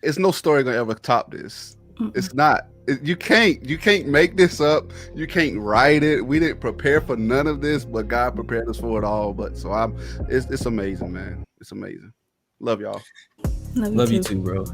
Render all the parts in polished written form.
It's no story gonna ever top this. Mm-mm. It's not. You can't make this up. You can't write it. We didn't prepare for none of this, but God prepared us for it all. But so it's amazing, man. It's amazing. Love y'all. Love you Love you too. too, bro.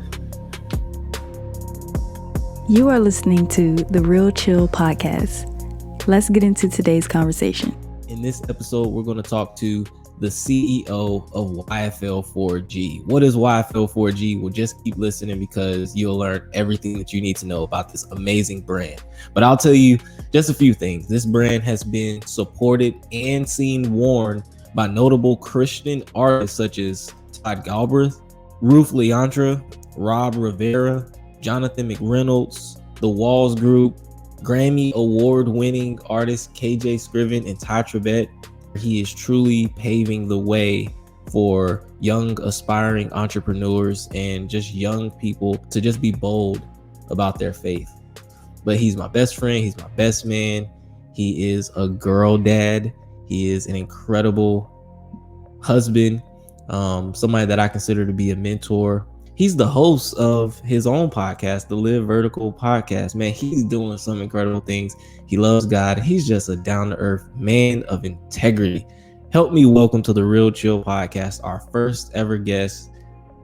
You are listening to the Real Chill Podcast. Let's get into today's conversation. In this episode, we're going to talk to the CEO of YFL4G. What is YFL4G? Well, just keep listening because you'll learn everything that you need to know about this amazing brand. But I'll tell you just a few things. This brand has been supported and seen worn by notable Christian artists such as Todd Galbraith, Ruth Leandra, Rob Rivera, Jonathan McReynolds, The Walls Group, Grammy award-winning artist KJ Scriven, and Ty Tribbett. He is truly paving the way for young aspiring entrepreneurs and just young people to just be bold about their faith. But he's my best friend. He's my best man. He is a girl dad. He is an incredible husband, somebody that I consider to be a mentor. He's the host of his own podcast, the Live Vertical podcast. Man, he's doing some incredible things. He loves God. He's just a down-to-earth man of integrity. Help me welcome to the Real Chill Podcast our first ever guest,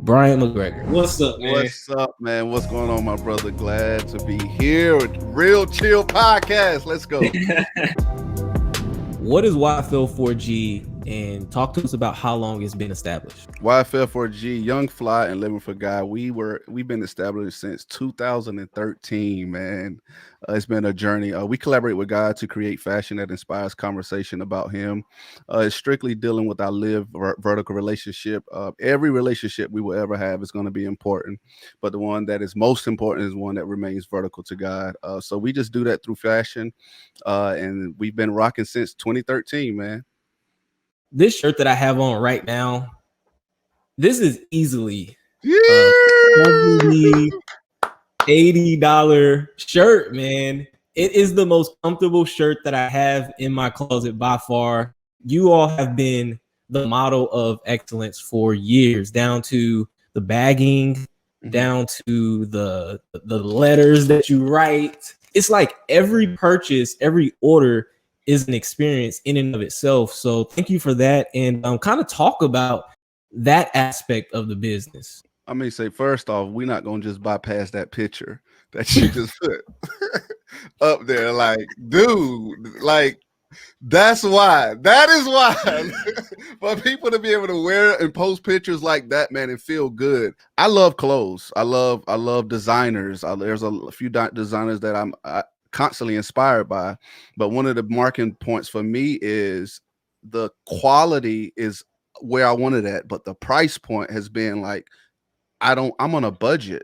Bryant McGregor. What's up, man? What's up, man? What's going on, my brother? Glad to be here with Real Chill Podcast. Let's go. What is YFL4G? And talk to us about how long it's been established. YFL4G, Young Fly and Living for God. We've been established since 2013, man. It's been a journey. We collaborate with God to create fashion that inspires conversation about Him. It's strictly dealing with our live vertical relationship. Every relationship we will ever have is going to be important, but the one that is most important is one that remains vertical to God. So we just do that through fashion, and we've been rocking since 2013, man. This shirt that I have on right now, this is easily $70, $80 shirt, man. It is the most comfortable shirt that I have in my closet by far. You all have been the model of excellence for years, down to the bagging, down to the letters that you write. It's like every purchase, every order is an experience in and of itself. So thank you for that. And kind of talk about that aspect of the business. I mean, say first off, we're not going to just bypass that picture that you just put up there. Like, dude, like, that is why for people to be able to wear and post pictures like that, man, and feel good. I love clothes. I love designers. There's a few designers that I'm constantly inspired by, but one of the marking points for me is the quality is where I wanted at, but the price point has been like, I'm on a budget.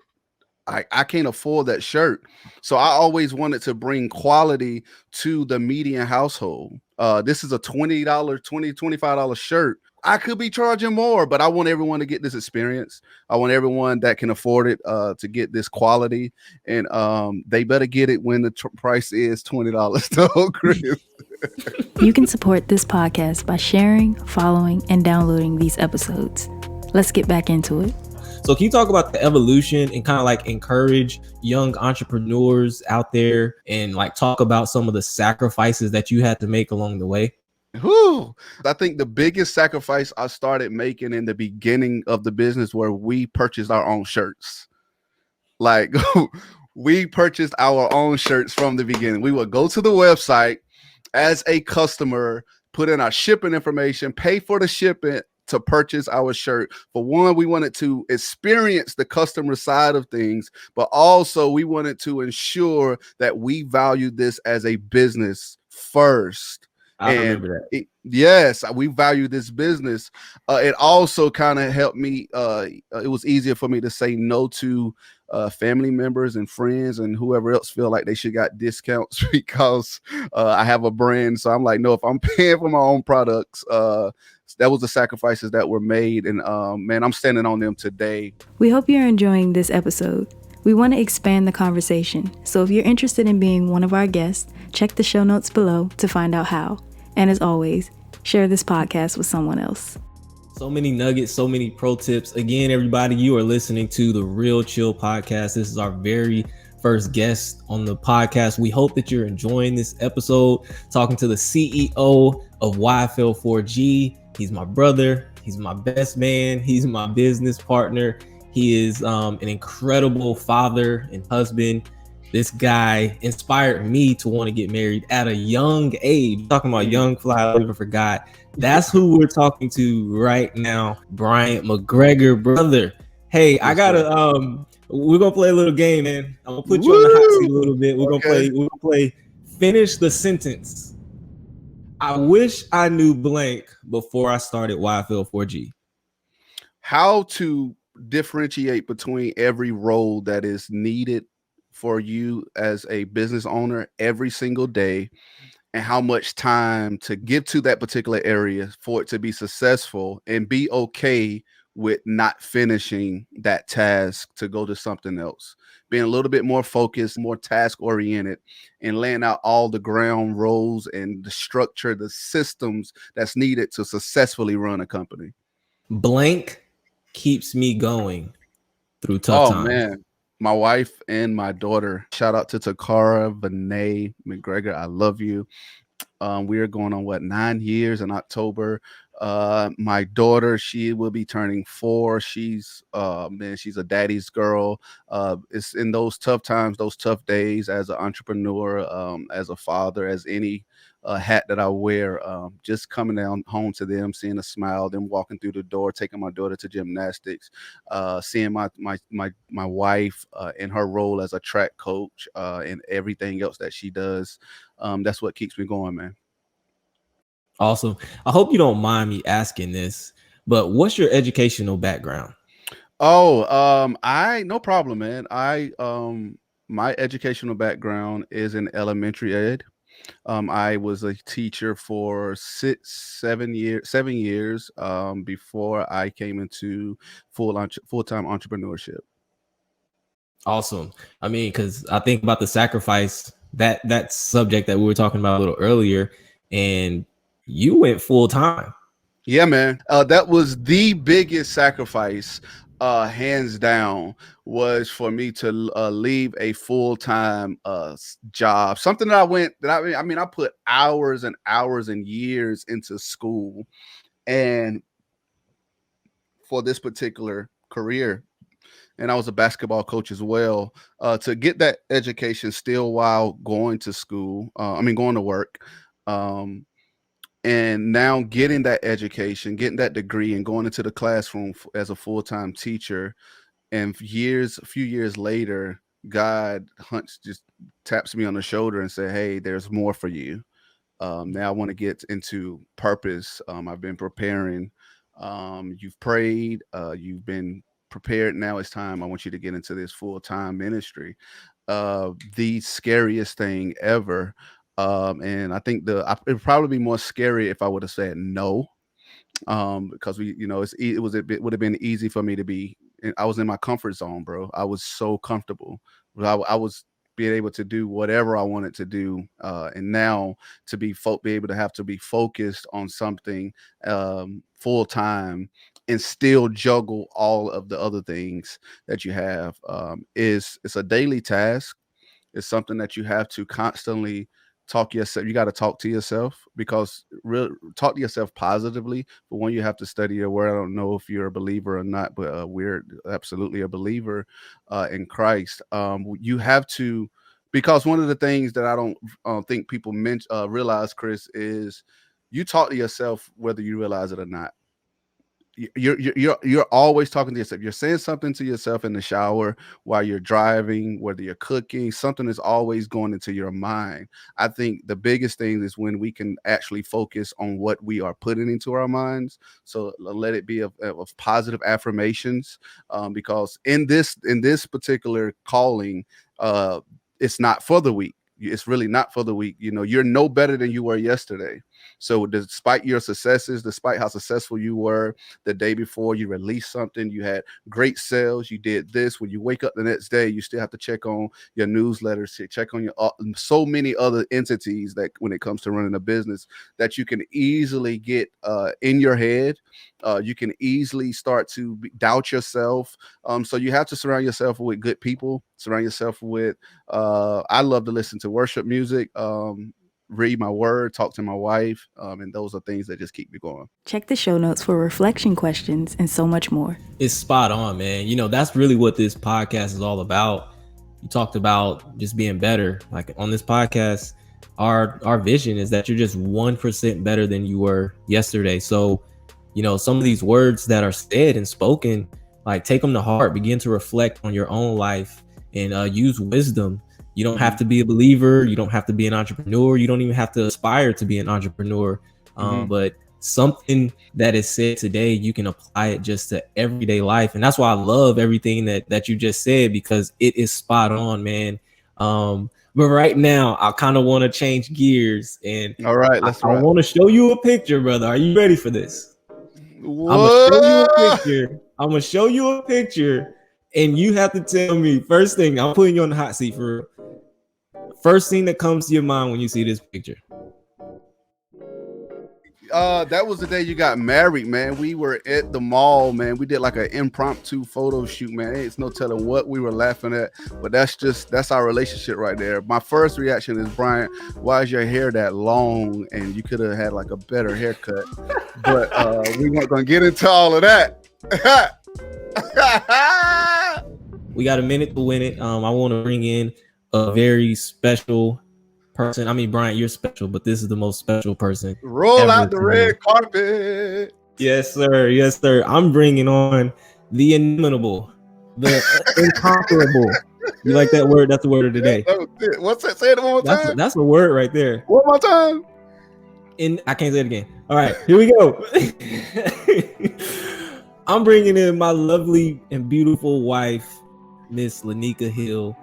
I can't afford that shirt. So I always wanted to bring quality to the median household. This is a $25 shirt. I could be charging more, but I want everyone to get this experience. I want everyone that can afford it to get this quality, and they better get it when the price is $20. So, Chris. You can support this podcast by sharing, following, and downloading these episodes. Let's get back into it. So can you talk about the evolution and kind of like encourage young entrepreneurs out there and like talk about some of the sacrifices that you had to make along the way? I think the biggest sacrifice I started making in the beginning of the business where we purchased our own shirts. Like we purchased our own shirts from the beginning. We would go to the website as a customer, put in our shipping information, pay for the shipping to purchase our shirt. For one, we wanted to experience the customer side of things, but also we wanted to ensure that we valued this as a business first. I remember that. Yes, we value this business. It also kind of helped me. It was easier for me to say no to family members and friends and whoever else feel like they should got discounts because I have a brand. So I'm like, no, if I'm paying for my own products, that was the sacrifices that were made. And man, I'm standing on them today. We hope you're enjoying this episode. We want to expand the conversation. So if you're interested in being one of our guests, check the show notes below to find out how. And as always, share this podcast with someone else. So many nuggets, so many pro tips. Again, everybody, you are listening to the Real Chill Podcast. This is our very first guest on the podcast. We hope that you're enjoying this episode, talking to the CEO of YFL4G. He's my brother. He's my best man. He's my business partner. He is an incredible father and husband. This guy inspired me to want to get married at a young age. Talking about young fly living for God. That's who we're talking to right now, Bryant McGregor, brother. Hey, yes, I gotta we're gonna play a little game, man. I'm gonna put you on the hot seat a little bit. We're gonna play finish the sentence. I wish I knew blank before I started YFL4G. How to differentiate between every role that is needed for you as a business owner every single day, and how much time to give to that particular area for it to be successful, and be okay with not finishing that task to go to something else. Being a little bit more focused, more task oriented, and laying out all the ground rules and the structure, the systems that's needed to successfully run a company. Blank keeps me going through tough times. Man, my wife and my daughter. Shout out to Takara Vinay McGregor. I love you. We are going on 9 years in October. My daughter, she will be turning 4. She's she's a daddy's girl. It's in those tough times, those tough days, as an entrepreneur, as a father, as any hat that I wear, just coming down home to them, seeing a smile, them walking through the door, taking my daughter to gymnastics, seeing my wife in her role as a track coach, and everything else that she does. That's what keeps me going, man. Awesome. I hope you don't mind me asking this, but what's your educational background? No problem, man. My educational background is in elementary ed. I was a teacher for 7 years before I came into full-time entrepreneurship. Awesome. I mean, because I think about the sacrifice, that subject that we were talking about a little earlier, and you went full time. Yeah, man. That was the biggest sacrifice, hands down, was for me to leave a full-time job. Something I put hours and hours and years into school, and for this particular career. And I was a basketball coach as well, to get that education still while going to school. Going to work. And now getting that education, getting that degree, and going into the classroom as a full-time teacher. And a few years later, God just taps me on the shoulder and said, "Hey, there's more for you." Now I want to get into purpose. I've been preparing. You've prayed. You've been prepared. Now it's time. I want you to get into this full-time ministry. The scariest thing ever. And I think it would probably be more scary if I would have said no, because would have been easy for me to be. I was in my comfort zone, bro. I was so comfortable. I was being able to do whatever I wanted to do, and now to be able to have to be focused on something full time and still juggle all of the other things that you have, it's a daily task. It's something that you have to constantly talk yourself. You got to talk to yourself, because talk to yourself positively. But when you have to study your word, I don't know if you're a believer or not, but we're absolutely a believer in Christ. You have to, because one of the things that I don't think people realize, Chris, is you talk to yourself whether you realize it or not. You're always talking to yourself. You're saying something to yourself in the shower, while you're driving, whether you're cooking. Something is always going into your mind. I think the biggest thing is when we can actually focus on what we are putting into our minds. So let it be of positive affirmations, because in this particular calling, it's not for the weak. It's really not for the weak. You're no better than you were yesterday. So despite your successes, despite how successful you were the day before you released something, you had great sales, you did this. When you wake up the next day, you still have to check on your newsletters, check on your so many other entities that when it comes to running a business that you can easily get in your head. You can easily start to doubt yourself. So you have to surround yourself with good people, surround yourself with, I love to listen to worship music, read my word, talk to my wife. And those are things that just keep me going. Check the show notes for reflection questions and so much more. It's spot on, man. You know, that's really what this podcast is all about. You talked about just being better. Like on this podcast, our vision is that you're just 1% better than you were yesterday. So, you know, some of these words that are said and spoken, like take them to heart, begin to reflect on your own life and use wisdom. You don't have to be a believer. You don't have to be an entrepreneur. You don't even have to aspire to be an entrepreneur. But something that is said today, you can apply it just to everyday life. And that's why I love everything that you just said, because it is spot on, man. But right now, I kind of want to change gears. And all right, let's I want to show you a picture, brother. Are you ready for this? What? I'm going to show you a picture. I'm going to show you a picture. And you have to tell me, first thing, I'm putting you on the hot seat for real. First thing that comes to your mind when you see this picture. That was the day you got married, man. We were at the mall, man. We did like an impromptu photo shoot, man. It's no telling what we were laughing at, but that's our relationship right there. My first reaction is, Bryant, why is your hair that long? And you could have had like a better haircut, but we weren't gonna get into all of that. We got a minute to win it. I want to bring in a very special person. I mean, Bryant, you're special, but this is the most special person. Roll out the red carpet. Yes, sir. Yes, sir. I'm bringing on the inimitable, the incomparable. You like that word? That's the word of the day. What's that? Say it one more time. That's a word right there. One more time. I can't say it again. All right, here we go. I'm bringing in my lovely and beautiful wife, Miss Lanika Hill.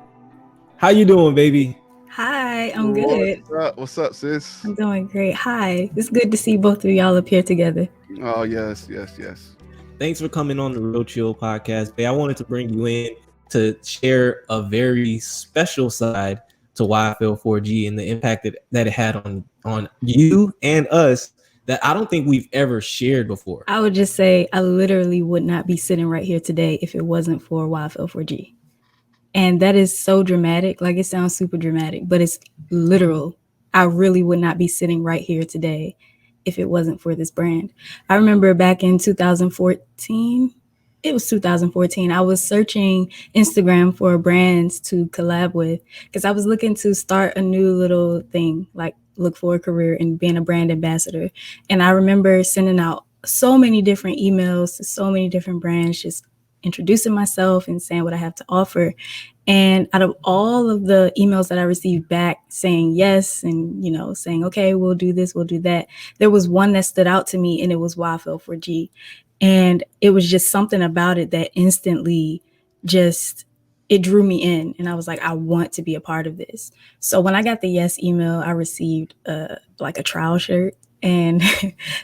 How you doing, baby? Hi, I'm good. What's up, sis? I'm doing great. Hi, it's good to see both of y'all up here together. Oh, yes. Thanks for coming on the Real Chill podcast. I wanted to bring you in to share a very special side to YFL4G and the impact that it had on you and us that I don't think we've ever shared before. I would just say I literally would not be sitting right here today if it wasn't for YFL4G. And that is so dramatic. Like, it sounds super dramatic, but it's literal. I really would not be sitting right here today if it wasn't for this brand. I remember back in 2014, it was 2014, I was searching Instagram for brands to collab with because I was looking to start a new little thing, like look for a career in being a brand ambassador. And I remember sending out so many different emails to so many different brands, just introducing myself and saying what I have to offer. And out of all of the emails that I received back saying yes and, saying, okay, we'll do this, we'll do that, there was one that stood out to me, and it was YFL4G. And it was just something about it that instantly it drew me in. And I was like, I want to be a part of this. So when I got the yes email, I received like a trial shirt. And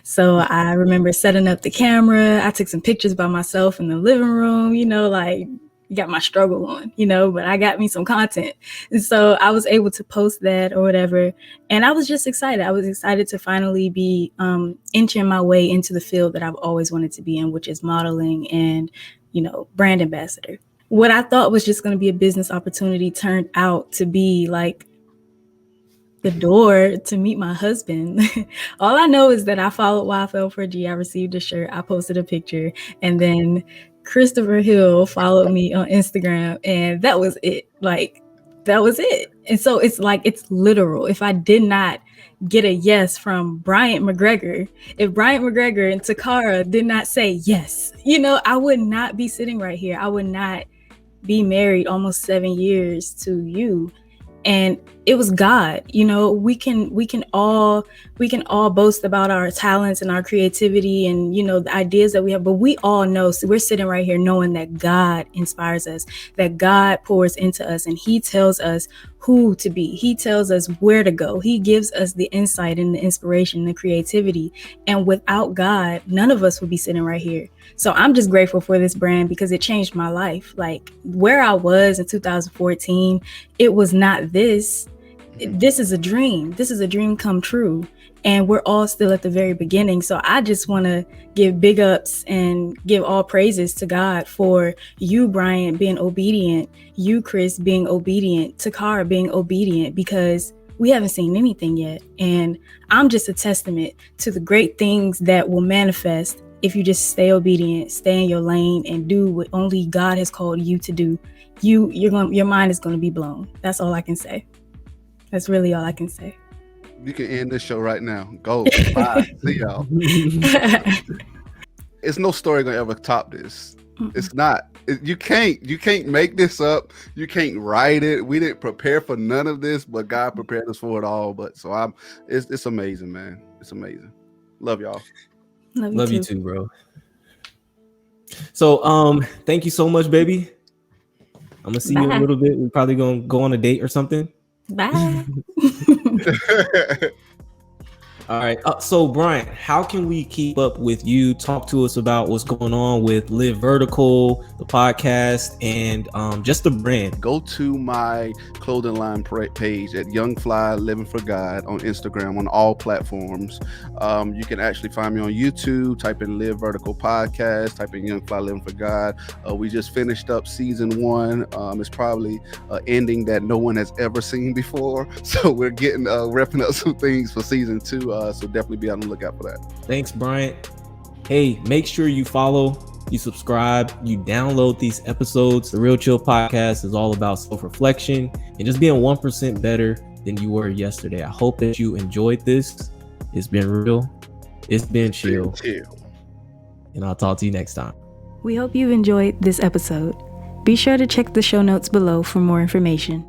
so I remember setting up the camera. I took some pictures by myself in the living room, like got my struggle on, but I got me some content. And so I was able to post that or whatever. And I was just excited. I was excited to finally be inching my way into the field that I've always wanted to be in, which is modeling and, brand ambassador. What I thought was just going to be a business opportunity turned out to be like the door to meet my husband. All I know is that I followed YFL4G. I received a shirt. I posted a picture. And then Christopher Hill followed me on Instagram. And that was it. Like, that was it. And so it's like, it's literal. If I did not get a yes from Bryant McGregor, if Bryant McGregor and Takara did not say yes, I would not be sitting right here. I would not be married almost 7 years to you. And it was God. We can all boast about our talents and our creativity and, the ideas that we have, but we all know, so we're sitting right here knowing that God inspires us, that God pours into us, and he tells us who to be. He tells us where to go. He gives us the insight and the inspiration, the creativity. And without God, none of us would be sitting right here. So I'm just grateful for this brand because it changed my life. Like where I was in 2014, it was not this. This is a dream. This is a dream come true. And we're all still at the very beginning. So I just want to give big ups and give all praises to God for you, Bryant, being obedient, you, Chris, being obedient, Takara being obedient, because we haven't seen anything yet. And I'm just a testament to the great things that will manifest if you just stay obedient, stay in your lane, and do what only God has called you to do. Your mind is going to be blown. That's all I can say. That's really all I can say. You can end this show right now. Go. Bye. See y'all. It's no story gonna ever top this. It's not. You can't make this up. You can't write it. We didn't prepare for none of this, but God prepared us for it all. But so it's amazing, man. It's amazing. Love y'all. Love you too, bro. So thank you so much, baby. I'm gonna see you in a little bit. We're probably gonna go on a date or something. Bye. All right. So, Bryant, how can we keep up with you? Talk to us about what's going on with Live Vertical, the podcast, and just the brand. Go to my clothing line page at Young Fly Living for God on Instagram on all platforms. You can actually find me on YouTube. Type in Live Vertical Podcast. Type in Young Fly Living for God. We just finished up season 1. It's probably an ending that no one has ever seen before. So we're getting wrapping up some things for season 2. So definitely be on the lookout for that. Thanks, Bryant. Hey, make sure you follow, you subscribe, you download these episodes. The Real Chill Podcast is all about self-reflection and just being 1% better than you were yesterday. I hope that you enjoyed this. It's been real. It's been chill. And I'll talk to you next time. We hope you've enjoyed this episode. Be sure to check the show notes below for more information.